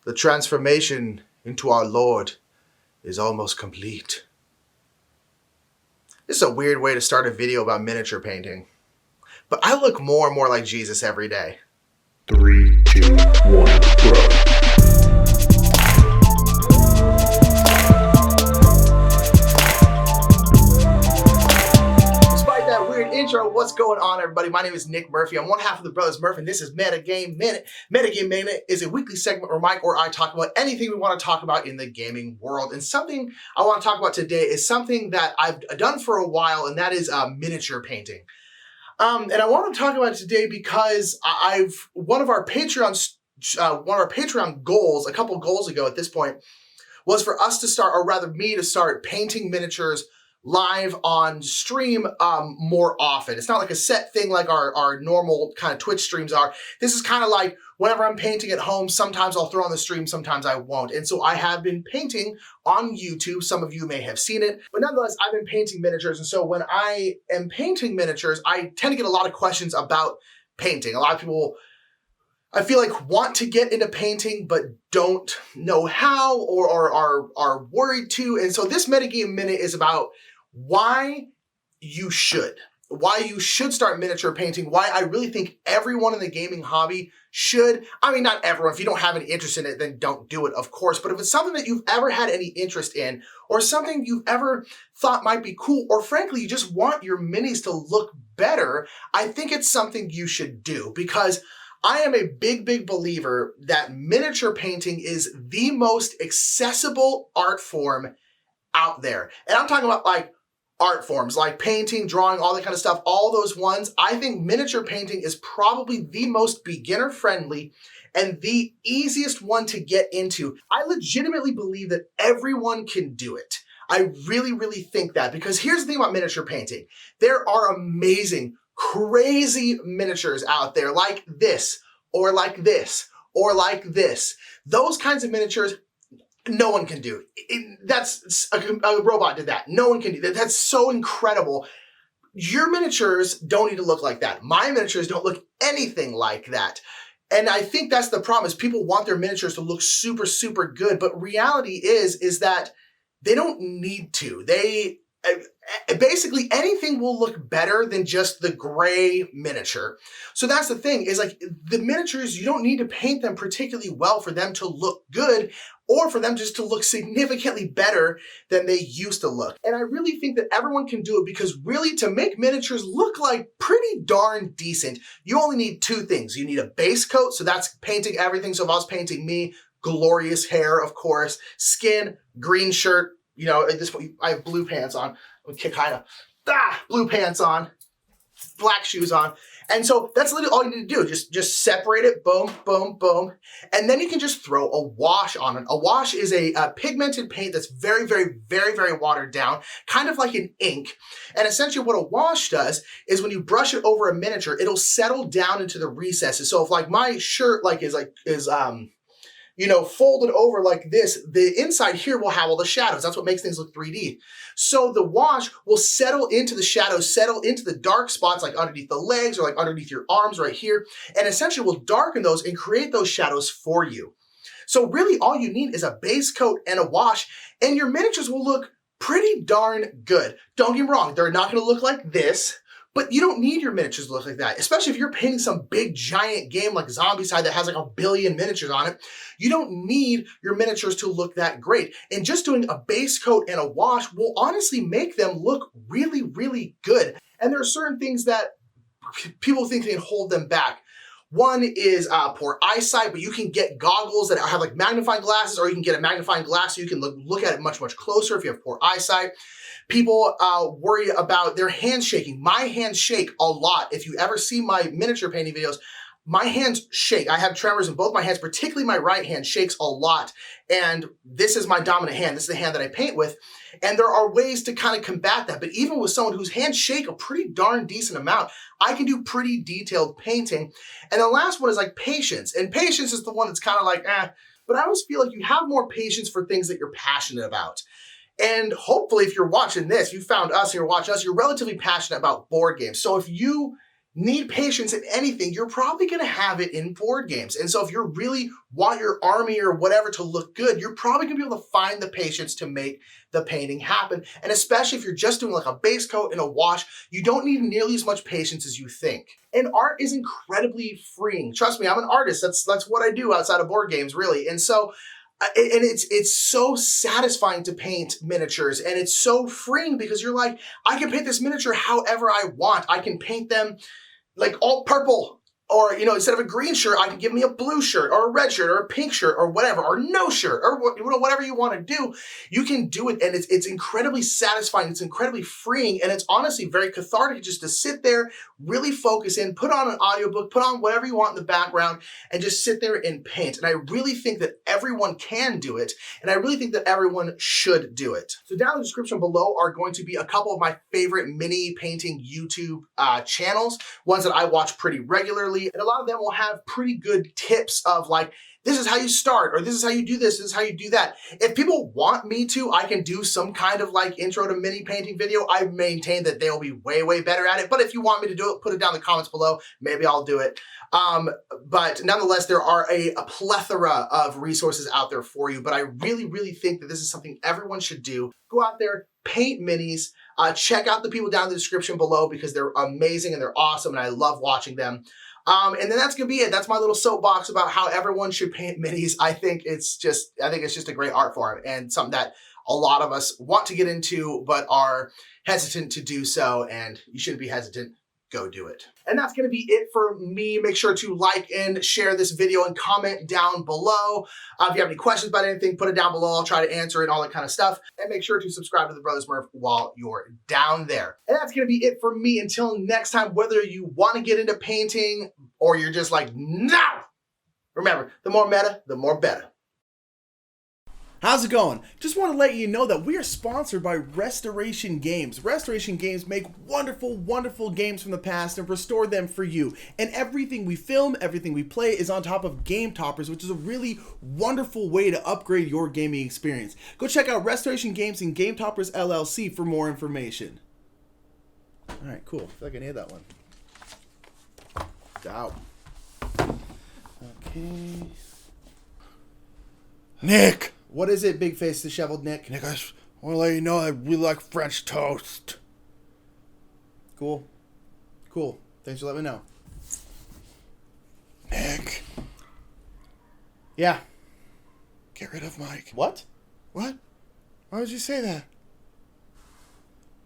The transformation into our Lord is almost complete. This is a weird way to start a video about miniature painting, but I look more and more like Jesus every day. 3, 2, 1, go. Intro. What's going on, everybody? My name is Nick Murphy. I'm one half of the Brothers Murph, and this is Metagame Minute. Metagame Minute is a weekly segment where Mike or I talk about anything we want to talk about in the gaming world. And something I want to talk about today is something that I've done for a while, and that is miniature painting. And I want to talk about it today because one of our Patreon goals, a couple goals ago at this point, was for us to start, or rather me to start painting miniatures live on stream more often. It's not like a set thing like our normal kind of Twitch streams are. This is kind of like whenever I'm painting at home, sometimes I'll throw on the stream, sometimes I won't. And so I have been painting on YouTube. Some of you may have seen it, but nonetheless, I've been painting miniatures. And so when I am painting miniatures, I tend to get a lot of questions about painting. A lot of people, I feel like, want to get into painting, but don't know how or are worried to. And so this Metagame Minute is about why you should start miniature painting, why I really think everyone in the gaming hobby should. I mean, not everyone. If you don't have any interest in it, then don't do it, of course. But if it's something that you've ever had any interest in, or something you've ever thought might be cool, or frankly, you just want your minis to look better, I think it's something you should do, because I am a big believer that miniature painting is the most accessible art form out there. And I'm talking about like art forms like painting, drawing, all that kind of stuff, all those ones. I think miniature painting is probably the most beginner friendly and the easiest one to get into. I legitimately believe that everyone can do it. I really think that, because here's the thing about miniature painting. There are amazing, crazy miniatures out there like this, or like this, or like this. Those kinds of miniatures, no one can do. That's a robot did that. No one can do that. That's so incredible. Your miniatures don't need to look like that. My miniatures don't look anything like that. And I think that's the problem, is people want their miniatures to look super good, but reality is that they don't need to. Basically anything will look better than just the gray miniature. So that's the thing, is like the miniatures, you don't need to paint them particularly well for them to look good, or for them just to look significantly better than they used to look. And I really think that everyone can do it, because really, to make miniatures look like pretty darn decent, you only need two things. You need a base coat, so that's painting everything. So if I was painting me, glorious hair, of course, skin, green shirt, you know, at this point, I have blue pants on. I'm gonna kick kind of, blue pants on, black shoes on. And so that's literally all you need to do. Just separate it, boom. And then you can just throw a wash on it. A wash is a pigmented paint that's very watered down, kind of like an ink. And essentially what a wash does is when you brush it over a miniature, it'll settle down into the recesses. So if like my shirt is you know, folded over like this, the inside here will have all the shadows. That's what makes things look 3D. So the wash will settle into the shadows, settle into the dark spots, like underneath the legs or like underneath your arms right here, and essentially will darken those and create those shadows for you. So really all you need is a base coat and a wash, and your miniatures will look pretty darn good. Don't get me wrong, they're not gonna look like this, but you don't need your miniatures to look like that, especially if you're painting some big giant game like Zombicide that has like 1 billion miniatures on it. You don't need your miniatures to look that great. And just doing a base coat and a wash will honestly make them look really good. And there are certain things that people think can hold them back. One is poor eyesight, but you can get goggles that have like magnifying glasses, or you can get a magnifying glass so you can look at it much closer if you have poor eyesight. People worry about their hands shaking. My hands shake a lot. If you ever see my miniature painting videos, my hands shake. I have tremors in both my hands, particularly my right hand shakes a lot. And this is my dominant hand. This is the hand that I paint with. And there are ways to kind of combat that. But even with someone whose hands shake a pretty darn decent amount, I can do pretty detailed painting. And the last one is like patience. And patience is the one that's kind of like, but I always feel like you have more patience for things that you're passionate about. And hopefully if you're watching this, you found us and you're watching us, you're relatively passionate about board games. So if you need patience in anything, you're probably going to have it in board games. And so if you really want your army or whatever to look good, you're probably going to be able to find the patience to make the painting happen. And especially if you're just doing like a base coat and a wash, you don't need nearly as much patience as you think. And art is incredibly freeing. Trust me, I'm an artist. That's what I do outside of board games, really. And so it's so satisfying to paint miniatures, and it's so freeing because you're like, I can paint this miniature however I want. I can paint them like all purple, or, you know, instead of a green shirt, I can give me a blue shirt or a red shirt or a pink shirt or whatever, or no shirt, or whatever you want to do. You can do it, and it's incredibly satisfying. It's incredibly freeing, and it's honestly very cathartic just to sit there, really focus in, put on an audiobook, put on whatever you want in the background, and just sit there and paint. And I really think that everyone can do it, and I really think that everyone should do it. So down in the description below are going to be a couple of my favorite mini painting YouTube channels, ones that I watch pretty regularly. And a lot of them will have pretty good tips of like, this is how you start, or this is how you do this is how you do that. If people want me to, I can do some kind of like intro to mini painting video. I maintain that they'll be way, way better at it. But if you want me to do it, put it down in the comments below. Maybe I'll do it. But nonetheless, there are a plethora of resources out there for you. But I really, really think that this is something everyone should do. Go out there, paint minis. Check out the people down in the description below because they're amazing and they're awesome and I love watching them. And then that's gonna be it. That's my little soapbox about how everyone should paint minis. I think it's just a great art form and something that a lot of us want to get into but are hesitant to do so, and you shouldn't be hesitant. Go do it. And that's going to be it for me. Make sure to like and share this video and comment down below. If you have any questions about anything, put it down below. I'll try to answer it, all that kind of stuff. And make sure to subscribe to the Brothers Murph while you're down there. And that's going to be it for me. Until next time, whether you want to get into painting or you're just like, no! Remember, the more meta, the more better. How's it going? Just want to let you know that we are sponsored by Restoration Games. Restoration Games make wonderful, wonderful games from the past and restore them for you. And everything we film, everything we play is on top of Game Toppers, which is a really wonderful way to upgrade your gaming experience. Go check out Restoration Games and Game Toppers LLC for more information. Alright, cool. I feel like I need that one. Out. Okay. Nick! What is it, big face disheveled Nick? Nick, I just want to let you know I really like French toast. Cool. Cool. Thanks for letting me know. Nick, Yeah. get rid of Mike. What? What? Why would you say that?